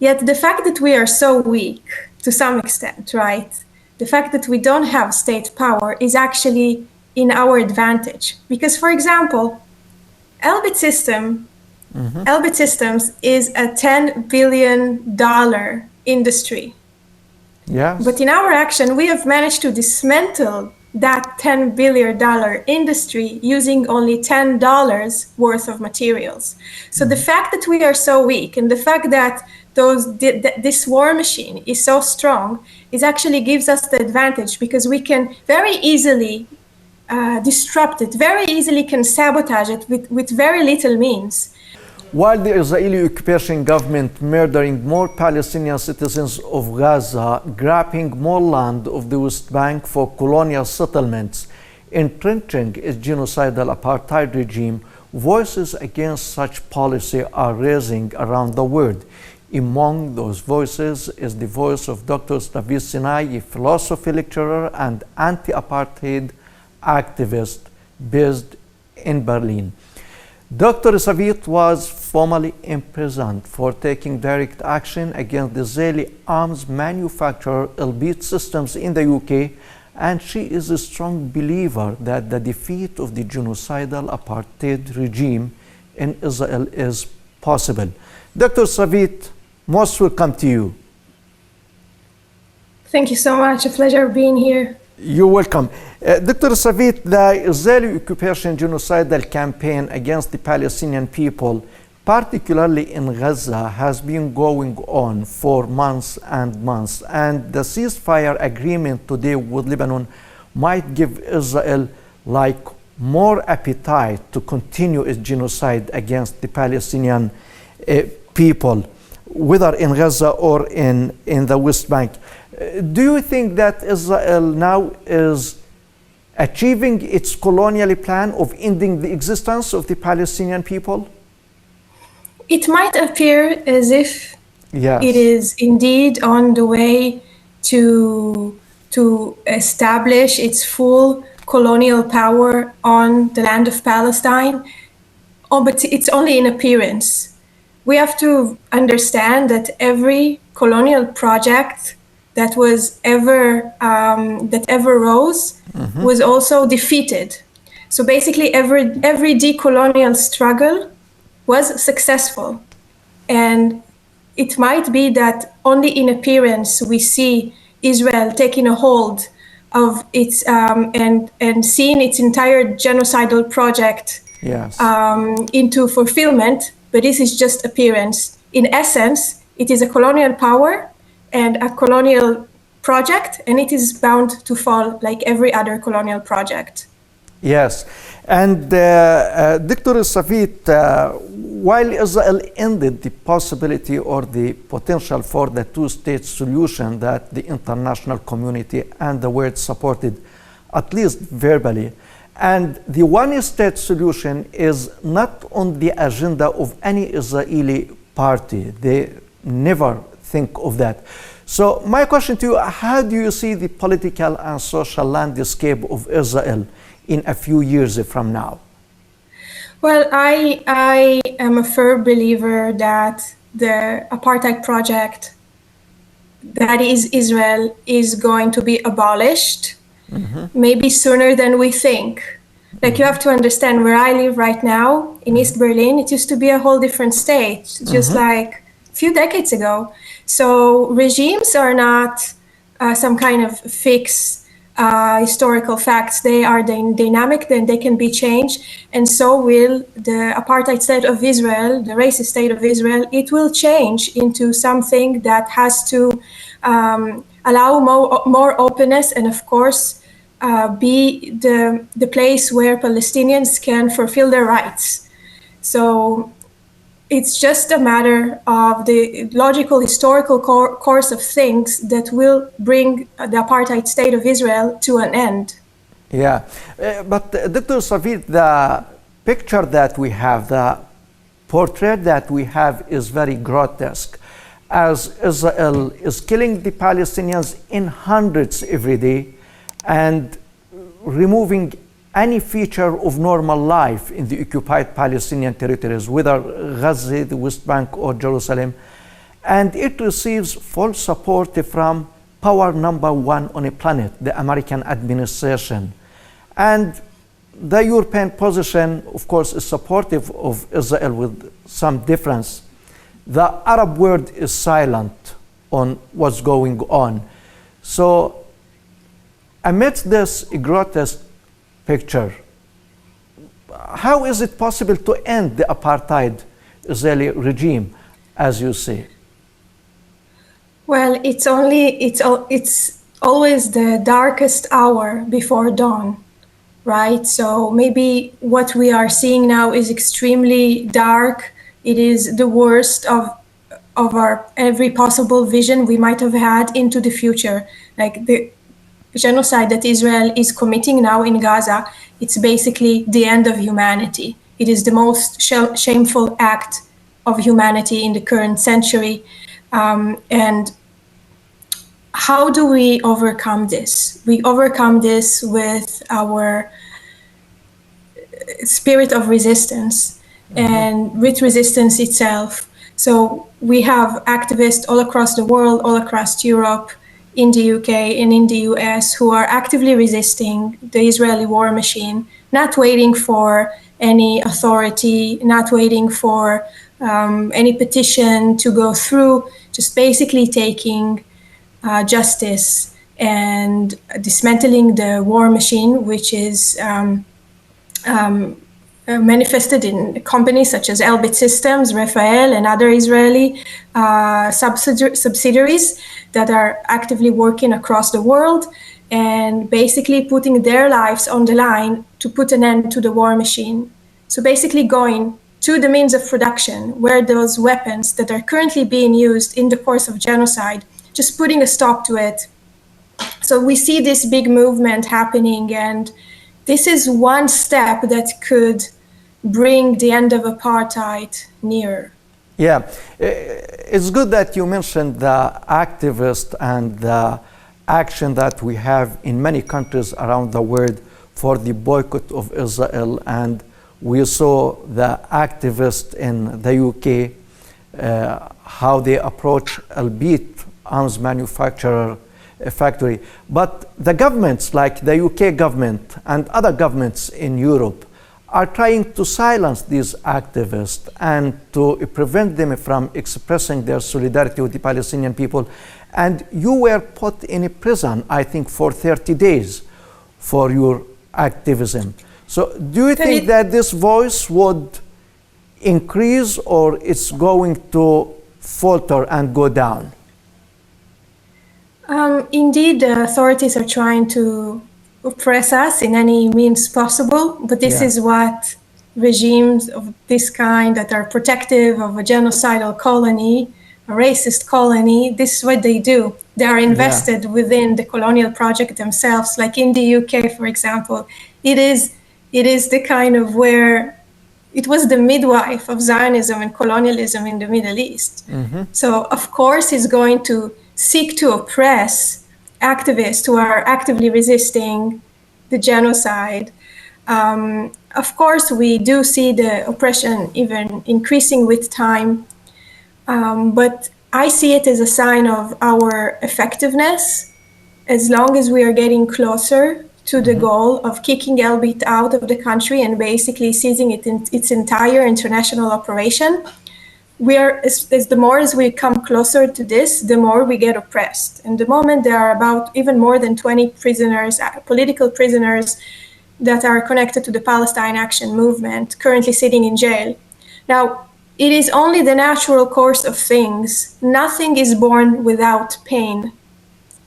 Yet the fact that we are so weak, to some extent, right? The fact that we don't have state power is actually in our advantage. Because, for example, Elbit Systems is a $10 billion industry. Yes. But in our action, we have managed to dismantle that $10 billion industry using only $10 worth of materials. So the fact that we are so weak and the fact that this war machine is so strong is actually gives us the advantage, because we can very easily disrupt it, very easily can sabotage it with very little means. While the Israeli occupation government murdering more Palestinian citizens of Gaza, grabbing more land of the West Bank for colonial settlements, entrenching its genocidal apartheid regime, voices against such policy are rising around the world. Among those voices is the voice of Dr. Savit Sinai, a philosophy lecturer and anti-apartheid activist based in Berlin. Dr. Savit was formally imprisoned for taking direct action against the Israeli arms manufacturer Elbit Systems in the UK, and she is a strong believer that the defeat of the genocidal apartheid regime in Israel is possible. Dr. Savit, most welcome to you. Thank you so much. A pleasure being here. You're welcome. Dr. Savit, the Israeli occupation genocidal campaign against the Palestinian people, particularly in Gaza, has been going on for months and months. And the ceasefire agreement today with Lebanon might give Israel more appetite to continue its genocide against the Palestinian people, whether in Gaza or in the West Bank. Do you think that Israel now is achieving its colonial plan of ending the existence of the Palestinian people? It might appear as if yes. It is indeed on the way to establish its full colonial power on the land of Palestine. Oh, but it's only in appearance. We have to understand that every colonial project that ever rose was also defeated. So basically every decolonial struggle was successful. And it might be that only in appearance we see Israel taking a hold of its and seeing its entire genocidal project yes. Into fulfillment, but this is just appearance. In essence, it is a colonial power and a colonial project, and it is bound to fall like every other colonial project. Yes, and Dr. Savit, while Israel ended the possibility or the potential for the two-state solution that the international community and the world supported, at least verbally, and the one-state solution is not on the agenda of any Israeli party. They never think of that. So my question to you, how do you see the political and social landscape of Israel in a few years from now? Well, I am a firm believer that the apartheid project that is Israel is going to be abolished, maybe sooner than we think. Like, you have to understand, where I live right now in East Berlin, it used to be a whole different state, just like a few decades ago. So regimes are not some kind of fixed historical facts. They are dynamic, then they can be changed. And so will the apartheid state of Israel, the racist state of Israel. It will change into something that has to allow more openness, and of course be the place where Palestinians can fulfill their rights. So it's just a matter of the logical historical course of things that will bring the apartheid state of Israel to an end. Yeah, but Dr. Savit, the picture that we have, the portrait that we have is very grotesque, as Israel is killing the Palestinians in hundreds every day and removing any feature of normal life in the occupied Palestinian territories, whether Gaza, the West Bank, or Jerusalem. and it receives full support from power number one on a planet, the American administration. And the European position, of course, is supportive of Israel with some difference. The Arab world is silent on what's going on. So amidst this grotesque picture, how is it possible to end the apartheid Israeli regime, as you say? Well, it's always the darkest hour before dawn, right? So maybe what we are seeing now is extremely dark. It is the worst of our every possible vision we might have had into the future. Like the genocide that Israel is committing now in Gaza, it's basically the end of humanity. It is the most shameful act of humanity in the current century. And how do we overcome this? We overcome this with our spirit of resistance and with resistance itself. So we have activists all across the world, all across Europe, in the UK and in the US who are actively resisting the Israeli war machine, not waiting for any authority, not waiting for any petition to go through, just basically taking justice and dismantling the war machine, which is manifested in companies such as Elbit Systems, Rafael, and other Israeli subsidiaries that are actively working across the world and basically putting their lives on the line to put an end to the war machine. So basically going to the means of production where those weapons that are currently being used in the course of genocide, just putting a stop to it. So we see this big movement happening, and this is one step that could bring the end of apartheid nearer. Yeah, it's good that you mentioned the activists and the action that we have in many countries around the world for the boycott of Israel. And we saw the activists in the UK, how they approach Elbit arms manufacturer factory. But the governments like the UK government and other governments in Europe are trying to silence these activists and to prevent them from expressing their solidarity with the Palestinian people. And you were put in a prison, I think, for 30 days for your activism. So do you think that this voice would increase or it's going to falter and go down? Indeed, the authorities are trying to oppress us in any means possible, but this is what regimes of this kind that are protective of a genocidal colony, a racist colony, this is what they do. They are invested within the colonial project themselves. Like in the UK, for example, it is the kind of where it was the midwife of Zionism and colonialism in the Middle East. So of course it's going to seek to oppress activists who are actively resisting the genocide. Of course, we do see the oppression even increasing with time, but I see it as a sign of our effectiveness as long as we are getting closer to the goal of kicking Elbit out of the country and basically seizing it in its entire international operation. The more as we come closer to this, the more we get oppressed. And the moment there are about even more than 20 prisoners, political prisoners that are connected to the Palestine Action Movement, currently sitting in jail. Now, it is only the natural course of things. Nothing is born without pain.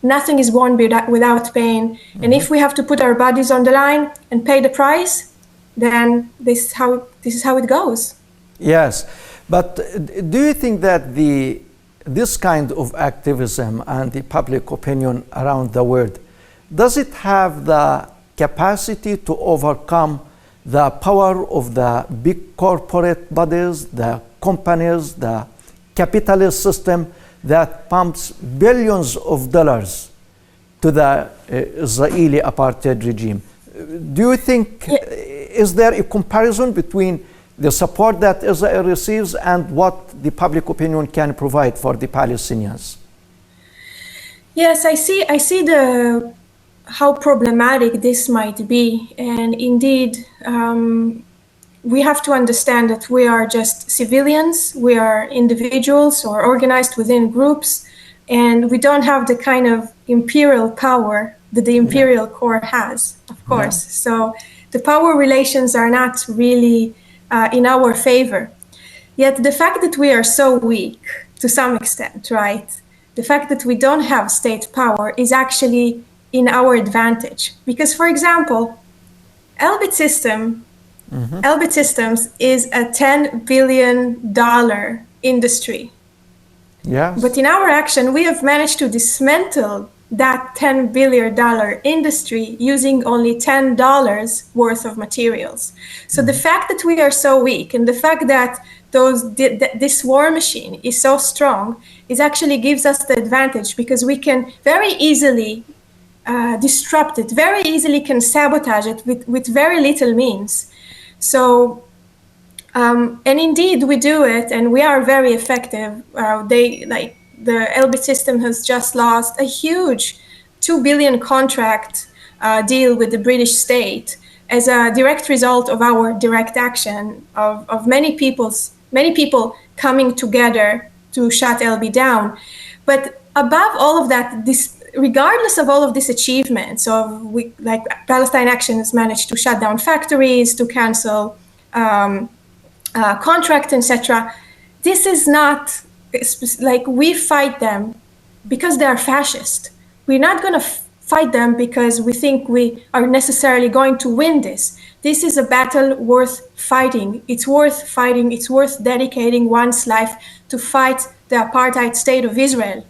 Nothing is born without pain. And if we have to put our bodies on the line and pay the price, then this is how it goes. Yes. But do you think that this kind of activism and the public opinion around the world, does it have the capacity to overcome the power of the big corporate bodies, the companies, the capitalist system that pumps billions of dollars to the Israeli apartheid regime? Do you think, is there a comparison between the support that Israel receives and what the public opinion can provide for the Palestinians. Yes, I see the how problematic this might be, and indeed, we have to understand that we are just civilians, we are individuals or organized within groups, and we don't have the kind of imperial power that the imperial core has, of course. So the power relations are not really in our favor. Yet the fact that we are so weak to some extent, right? The fact that we don't have state power is actually in our advantage. Because, for example, Elbit Systems is a $10 billion industry. Yes. But in our action, we have managed to dismantle that $10 billion industry using only $10 worth of materials. So the fact that we are so weak and the fact that this war machine is so strong is actually gives us the advantage, because we can very easily disrupt it, very easily can sabotage it with very little means. So, and indeed we do it, and we are very effective. The Elbit system has just lost a huge $2 billion contract deal with the British state as a direct result of our direct action of many people coming together to shut LB down. But above all of that, regardless of all of these achievements, Palestine Action has managed to shut down factories, to cancel contracts, etc. This is not like we fight them because they are fascist. We're not going to fight them because we think we are necessarily going to win this. This is a battle worth fighting. It's worth fighting. It's worth dedicating one's life to fight the apartheid state of Israel.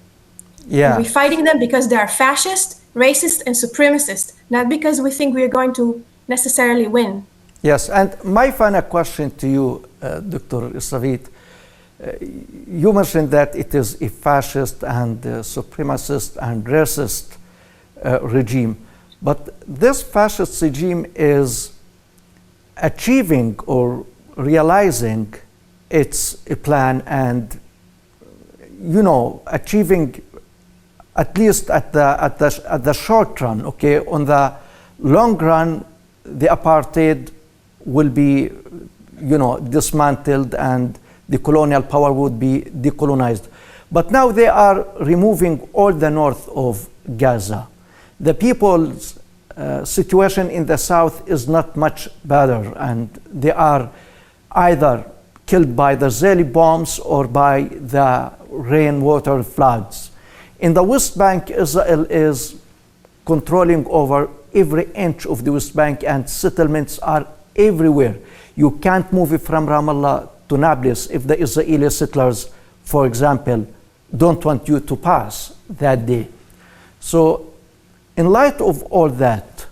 Yeah. We're fighting them because they are fascist, racist, and supremacist, not because we think we are going to necessarily win. Yes, and my final question to you, Dr. Savit, you mentioned that it is a fascist and supremacist and racist regime, but this fascist regime is achieving or realizing its plan and, achieving, at least at the short run, okay? On the long run, the apartheid will be, dismantled and the colonial power would be decolonized. But now they are removing all the north of Gaza. The people's situation in the south is not much better, and they are either killed by the Israeli bombs or by the rainwater floods. In the West Bank, Israel is controlling over every inch of the West Bank, and settlements are everywhere. You can't move from Ramallah to Nablus if the Israeli settlers, for example, don't want you to pass that day. So, in light of all that,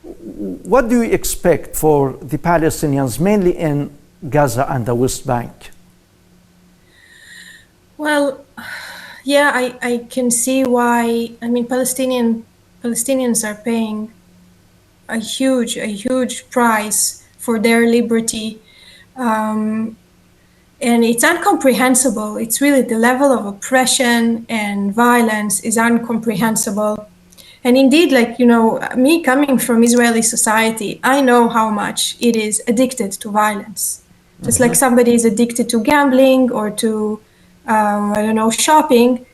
what do you expect for the Palestinians, mainly in Gaza and the West Bank? Well, yeah, I can see why. I mean, Palestinians are paying a huge price for their liberty, and it's incomprehensible. It's really the level of oppression and violence is incomprehensible. And indeed, me coming from Israeli society, I know how much it is addicted to violence. Just like somebody is addicted to gambling or to, shopping,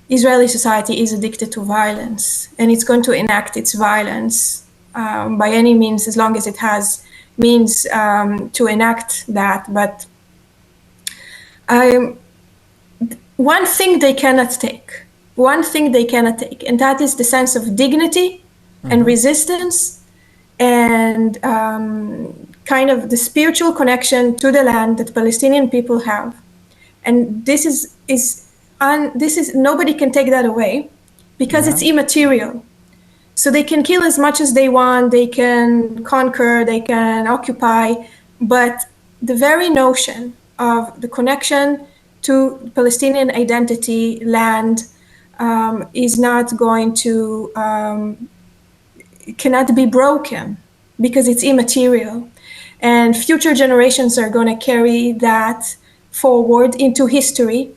Israeli society is addicted to violence, and it's going to enact its violence by any means, as long as it has means to enact that. But one thing they cannot take, and that is the sense of dignity and resistance and kind of the spiritual connection to the land that Palestinian people have. And this is nobody can take that away because it's immaterial. So they can kill as much as they want, they can conquer, they can occupy, but the very notion of the connection to Palestinian identity, land, is not going to, cannot be broken because it's immaterial. and future generations are going to carry that forward into history,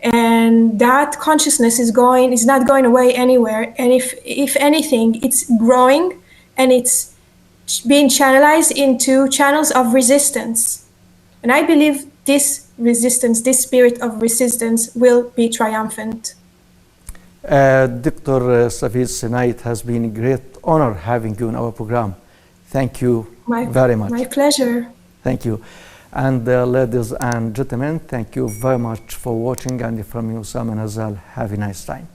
and that consciousness is not going away anywhere, and if anything, it's growing, and it's being channelized into channels of resistance. And I believe this resistance, this spirit of resistance, will be triumphant. Dr. Safid Sinai, it has been a great honor having you in our program. Thank you very much. My pleasure. Thank you. And ladies and gentlemen, thank you very much for watching. And from you, Sam and Azal, have a nice time.